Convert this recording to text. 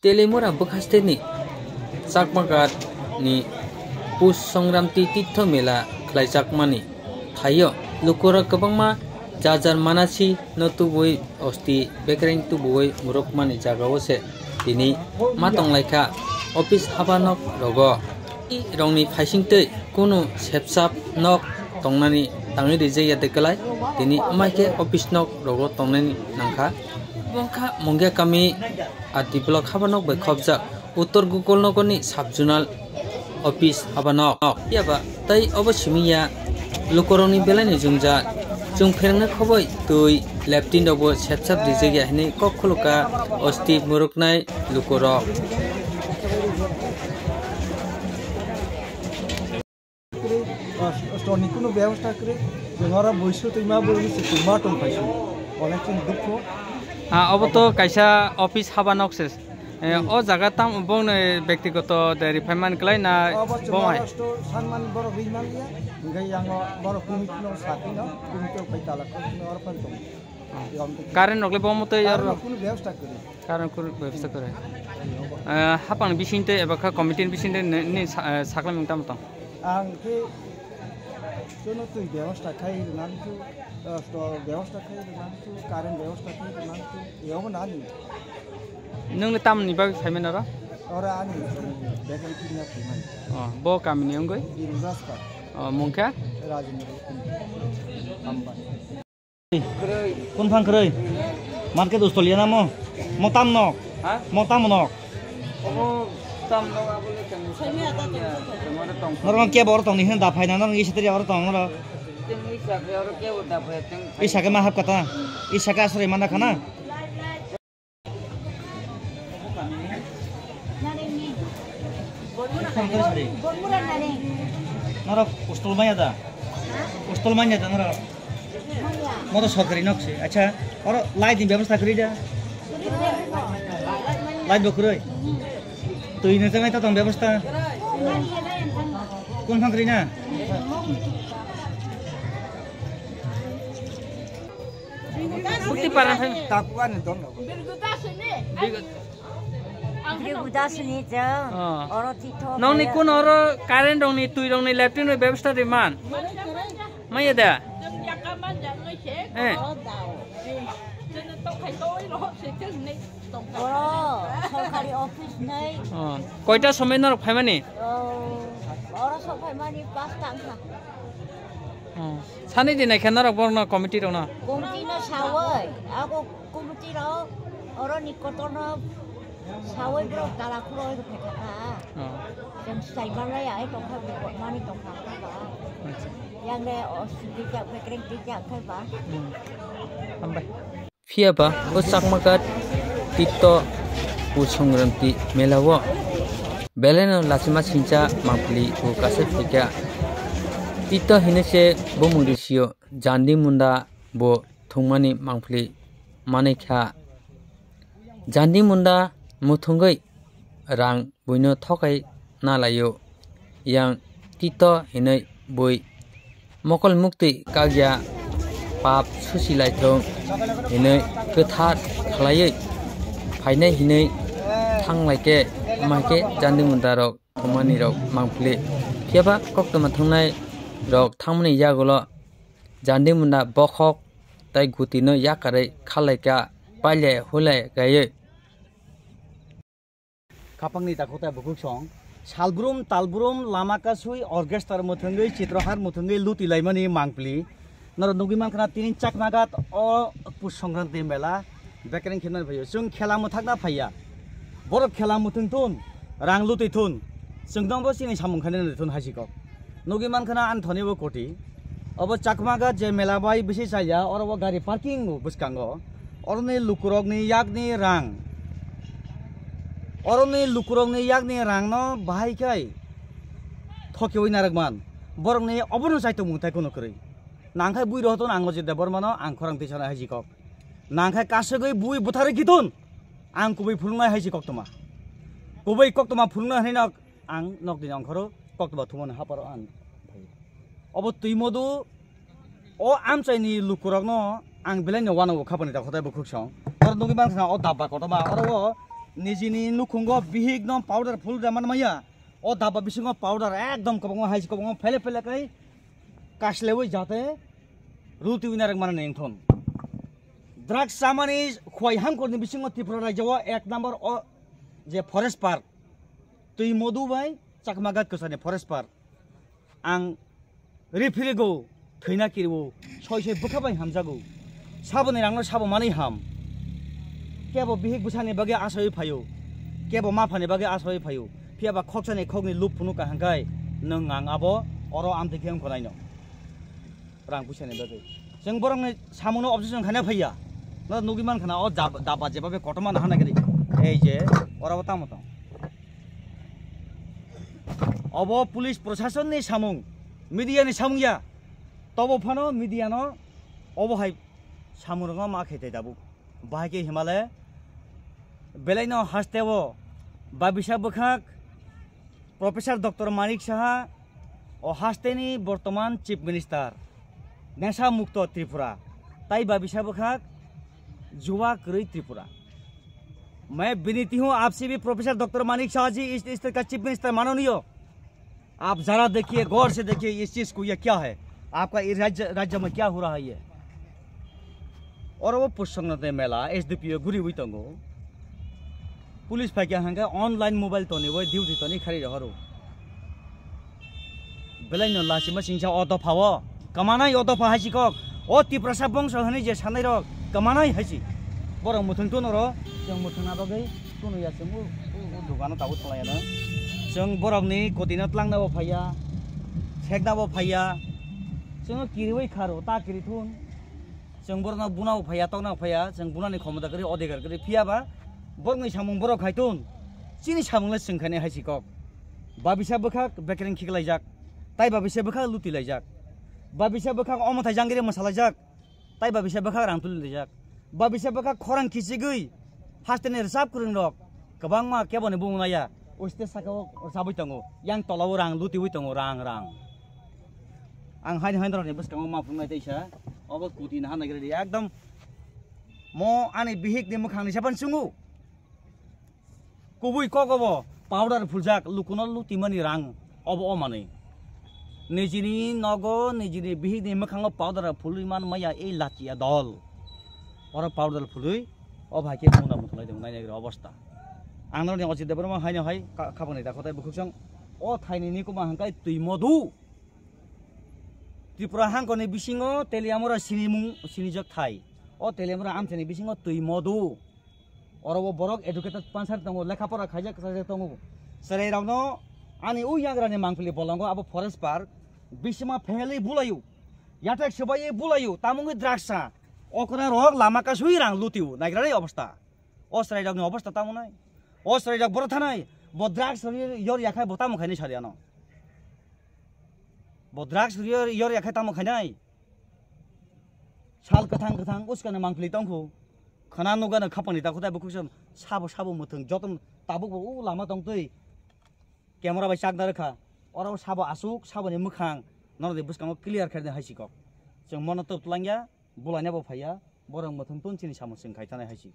Telemora Bukasteni Sakmagat ni Pus Songramti Titho Mela Klaisakmani Thayo Lukura Kabangma Jajar Manasi Notu Boy Osti Bekering tu Boy Murukmani Jagawose Dini Matong Laika Office Habanok Rogo Rongni Paisingte Kuno Sepsap Nok Tongnani Tangi Rizaya Dekalai Dini Maike Office Nok Rogo Tongnani Nangka Bongka Mongga kami Ati Blok Habanok by Kobja Uttor Gukul Nokoni Subjunal Office Habanok Yaba Tai Obashimiya Lukoroni Belani Jungja Jung Ferna Koboi Tui Leptin Dobo Sepsap Rizaya Hini Kokuluka Osti Muruknai Lukoro Stoni kuno ব্যবস্থা করে genre বইছো তুইমা বইছো তুইমা Tom পাইছো অনেক দুঃখ अब तो कैसा office हाबानक से ओ जगह तम बन व्यक्तिगत रिफाइनमेंट कलाई ना बमाय सानमान बर बिमान लिया गई आंगो बर कुमिटनो साकिनो कुमिटो पैताला कुमिटनो और पर तुम कारण नगले बमते यार कुनो व्यवस्था करे कारण कुनो व्यवस्था करे हापान बिसिनते एबा कमिटिन बिसिनते नि साकला मिंगता मत आं के जोनो तुई व्यवस्था खाइ नानतु व्यवस्था खाइ नानतु कारण व्यवस्था खाइ नानतु एव नानि नोंनो तामनि बागै फाइमेन र और आनि बेकन किना फाइमेन बो कामिनि अंगै बिरुजासका मंखा राजेन्द्र आम्बा কোন ফাংক্রই মার্কেট উস্তলিয়া না মো তাম নক হ্যাঁ মো তাম নক ও তাম নক আবলে কেন নরম কে বড় তং নিহন দাফাই না নরম ইসতে যাওয়ার তং নর তেং ইসাকে আর কে ও দাফাই তেং ইসাকে মা হাব কথা ইসাকে আসরে মানা খানা নর উস্তল মাইয়া দা নর মতো সরকারি নকছে আচ্ছা আর লাইট ব্যবস্থা করি যা লাইট বকরই তুই না জামাই তা ব্যবস্থা কোন ফাংক্রি না bukti paran phai tapuan don Birgudasni ja oro titho nongni kun oro current dongni tui dongni leptin oi ব্যবস্থা diman maya da সরকারি অফিস নাই কয়টা সময় না ফাইমানি ওরা সব ফাইমানি 5 টাকা সানি দিন এখানে বর্ণ কমিটি রও না কমিটি না সাওই আগো কমিটি রও ওরা নিকটন সাওই ব্র তালা খুরো হই ফেকা जों साइबालाय आइ टंका मानि टंका बा yang de osdika bekring dijak kai ba ambai fiaba osakmakat tito pusongranti melawo beleno lasima sincha mapli ko kase fika tito hinese bomudisio jandi munda bo thongmani mangpli manikha jandi munda muthungai rang buino thokai na layo yang tito hinai boi mokol mukti kagya pap susilai thong hinai kethat khlai phainai hinai thanglai make jandi munda rok thomani rok mangpli phiaba koktoma thongnai rok thangmani yagolo jandi munda bokhok tai gutino yakare khalaika paile hulai gaye kapangni takota bukuk song salbrum talbrum lama kasui orkestra muthungai chitrahar muthungai luti laimani mangpli nor nugiman khana tinin chaknagat o pusongranti mela bekering khina bhayo jung khela muthakna phaya borok khela muthungtun rang luti thun jungdong bo sini samung khane thun hasiko nugiman khana an thonibo koti obo chakmagat je mela bai bisi saya orobo gari parking buskango orni lukurogni yakni rang oroni lukurongni yakni rangno bahai kai thokeoi naragman borongni obono saito mungtai kono kri nangkhai bui rohton angmo jeda bormano angkhorang tisana hajikok nangkhai kasegoi bui buthare gitun ang kubai phulngai hajikok toma kubai koktoma phulngai haina ang nokni angkhoro koktoma thumon haparo an obo tuimodu o amchaini lukurogno ang belai no wano khabani ta khotai bukhuk song or nugi bang o dabba kotoma oro निजिनि नुखुंगो बिहिग न powder full रामान माया ओ दाबा बिसिंगो powder एकदम कबंग हाइस कबंग फेले फेले kai kaslewi jate ruti winarek mana nengthon drugs samani khoi ham korni bisingo Tripura rajyo ek number o je forest park tui modu bai chakmagat kusane forest park ang refilego thina kirbo soi soi bukhabai hamjago sabone rangno sabo mani ham kebo bihik busani bage asoi phayo kebo mafani bage asoi phayo phiaba khoksane khogni lup phunu ka hangai nang ang abo oro am dekhem khonaino rang busani bage जों बरं सामुनो अबजेक्शन खाना फैया ना नुगिमान खाना ओ दाबा जेबा बे कटमान हाना गरि ए जे ओराबो तामतो अब पुलिस प्रशासन नि सामुं मीडिया नि सामुंया तबो फानो मीडिया न अब हाय सामुरंगा मा खेते दाबु बाहाके हिमालय बेलाइनो हास्तेबो बाबिसा बखाक प्रोफेसर डॉक्टर मानिक साहा ओ हास्तेनि वर्तमान चीफ मिनिस्टर नशा मुक्त त्रिपुरा ताई बाबिसा बखाक जुआ करई त्रिपुरा मैं विनती हूँ आपसे भी प्रोफेसर डॉक्टर मानिक शाह जी इस तरह का चीफ मिनिस्टर माननीय आप जरा देखिए गौर से देखिए इस चीज को ये क्या है आपका इस राज्य में क्या हो रहा है ये और वो पुष्संगते मेला एसडीपीओ गुरी हुई तंगो पुलिस फाइकिया हंगा ऑनलाइन मोबाइल तो नहीं वो ड्यूटी तो नहीं खरी रहो बेलाइन लासी में सिंचा ऑटो फावो कमानाय ऑटो फाहासी कक ओ त्रिपुरा बंश हनै जे सानै र कमानाय हासी बरं मुथुं तो नरो जों मुथुंना बगै तुनुया जों दुगानो दाबो थलायानो जों बरंनि कटिना तलांनाबो फाया सेकनाबो फाया जों किरिबै खारो ता किरिथुन जों बरना बुनाबो फाया तौना फाया जों बुनानि खमदा करि अधिकार करि फियाबा बरंनि सामुं बर खायथुन चिनि सामुंला जोंखाने हासी कक बाबिसा बखा बेकरिं खिगलायजाक ताइ बाबिसा बखा लुतिलायजाक बाबिसा बखा अमथाय जांगिरे मसालायजाक ताइ बाबिसा बखा रांतुलिलायजाक बाबिसा बखा खरां खिसिगै हास्टेने रिसाब कुरिं रक गोबां मा केबने बुंनाया ओस्ते साकाव जाबै तंगो यां तलाव रां लुतिबै तंगो रां आं हाइन रनि बसकाव मा फुंनाय दैसा अब कुटिना हानागिरे एकदम म आनि बिहिकनि मोखांनि साबान सुङु कुबुइ कगबो पाउडार फुलजाक लुकुन लुतिमानि रां अब अमानै निजिनि नगो निजिनि बिहिकनि मोखांव पाउडार फुलैमान माया ए लाचिया दल और पाउडार फुलै अभाके मुना मुथलाय दं नायनागिरे अवस्था आंनरनि अजित देबरमा हायनो हाय खाबनै दाखताय बुखुसं अ थाइनिनि कुमा हांकाय तुइ मधु त्रिपुरा हांकनि बिसिङो तेलियामरा सिनिजक थाइ अ तेलियामरा आमथेनि बिसिङो तुइ मधु अरबो बरक एडुकेटेड पांसार दंगो लेखापरा खायजाक दंगो सरै रावनो आनि उ याग्रानि मांफिलि बलांगो अब फरेस्ट पार्क बिसिमा फेलै बुलायु याथाक सबायै बुलायु तामुङै द्राक्सा अकरा रक लामाका सुइ रां लुतिउ नायग्रानि अवस्था असराय रावनि अवस्था तामुनाय असराय राव बर थानाय ब द्राक्स यर याखाय बताम खायनि सारियानो ब द्राक्स यर याखाय ताम खायनाय साल कथां उसकाने मांफिलि तंखौ खाना नुगानो खापानि दाखताय बुखुसम साबो मुथुं जतन ताबो उ लामा दंतै कैमरा बाय चाकना रखा और साबो आसुक साबोनि मोखां नरदे बुसकांगो क्लियर खायदे हायसिक जों मनतो तुलांगिया बुलायनाबो फाया बरं मुथुं तुनसिनि सामोसिं खायथानाय हायसि